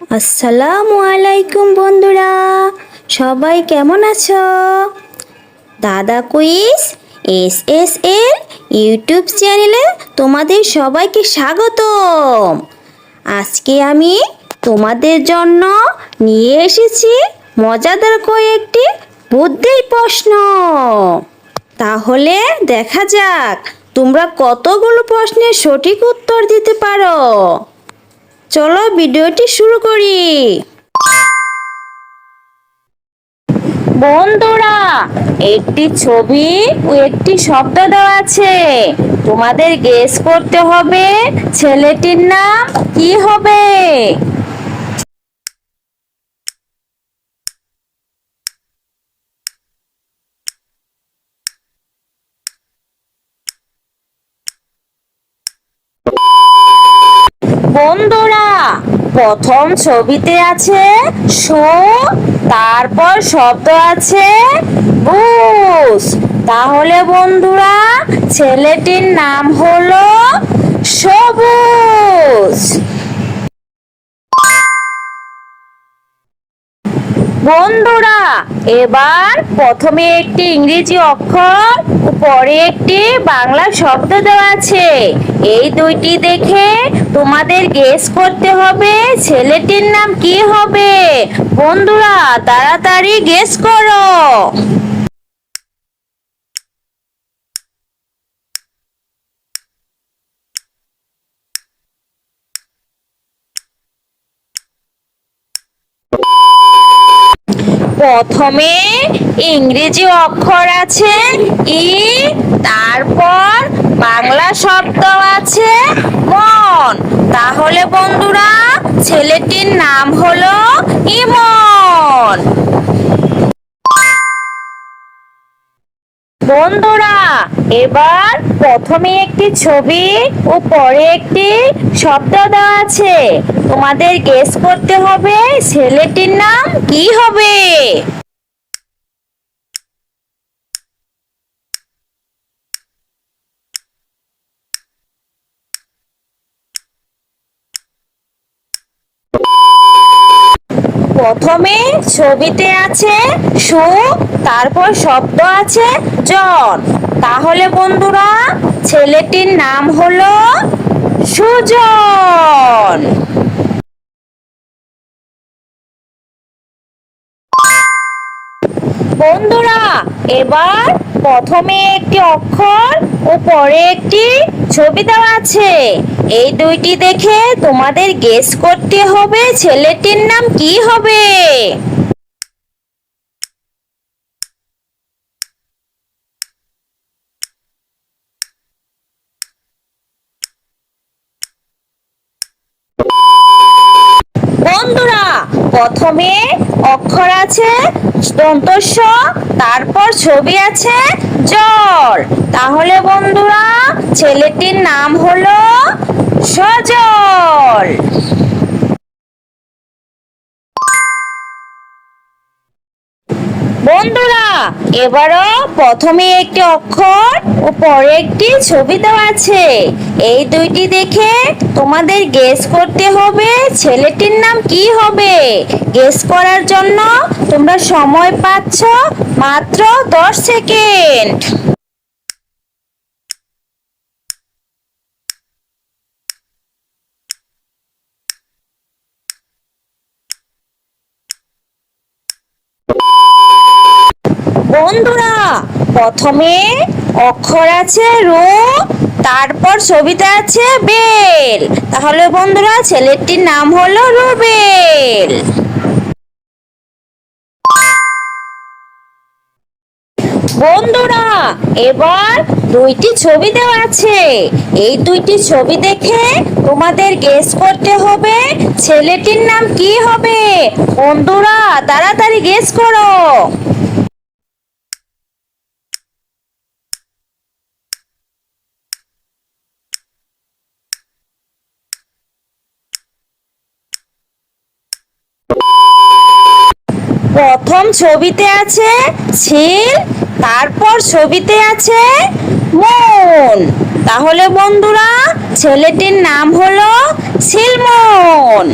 আসসালামু আলাইকুম বন্ধুরা, সবাই কেমন আছো? দাদা কুইজ এস এর ইউটিউব চ্যানেলে তোমাদের সবাইকে স্বাগতম। আজকে আমি তোমাদের জন্য নিয়ে এসেছি মজাদার কয়েকটি বুদ্ধির প্রশ্ন। তাহলে দেখা যাক তোমরা কতগুলো প্রশ্নের সঠিক উত্তর দিতে পারো। চলো ভিডিওটি শুরু করি। বন্ধুরা, একটি ছবি ও একটি শব্দ দেওয়া আছে, তোমাদের গেস করতে হবে ছেলেটির নাম কি হবে। বন্ধুরা, প্রথম ছবিতে আছে সু, তারপর শব্দ আছে বুস। তাহলে বন্ধুরা ছেলেটির নাম হলো সবুজ। বন্ধুরা, এবার প্রথমে একটি ইংরেজি অক্ষর ও পরে একটি বাংলা শব্দ দেওয়া আছে, এই দুইটি দেখে তোমাদের গেস করতে হবে ছেলেটির নাম কি হবে। বন্ধুরা তাড়াতাড়ি গেস করো। প্রথমে ইংরেজি অক্ষর আছে ই, তারপর বাংলা শব্দ আছে মন। তাহলে বন্ধুরা ছেলেটির নাম হলো ইমন। বন্ধুরা, এবার প্রথমে একটি ছবি ও পরে একটি শব্দ দেওয়া আছে, তোমাদের গেস করতে হবে ছেলেটির নাম কি হবে। প্রথমে ছবিতে আছে সু, তারপর শব্দ আছে জন। তাহলে বন্ধুরা ছেলেটির নাম হলো সুজন। বন্ধুরা, এবার প্রথমে একটি অক্ষর ও পরে একটি ছবি দেওয়া আছে, এই দুইটি দেখে তোমাদের গেস করতে হবে ছেলেটির নাম কি হবে। বন্ধুরা, প্রথমে অক্ষর আছে দন্তস্ব, তারপর ছবি আছে জল। তাহলে বন্ধুরা ছেলেটির নাম হলো সজল। বন্ধুরা, এবারও প্রথমে একটি অক্ষর ও পরে একটি ছবি দেওয়া আছে, এই দুইটি দেখে তোমাদের গেস করতে হবে ছেলেটির নাম কি হবে। গেস করার জন্য তোমরা সময় পাচ্ছ মাত্র 10 সেকেন্ড। বন্ধুরা, প্রথমে অক্ষর আছে রু, তারপর ছবিতে আছে বেল। তাহলে বন্ধুরা ছেলেটির নাম হলো রুবেল। বন্ধুরা, এবার দুইটি ছবি দেওয়া আছে, এই দুইটি ছবি দেখে তোমাদের গেস করতে হবে ছেলেটির নাম কি হবে। বন্ধুরা তাড়াতাড়ি গেস করো। প্রথম ছবিতে আছে ছিল, তারপর ছবিতে আছে মন। তাহলে বন্ধুরা ছেলেটির নাম হলো সিলমন।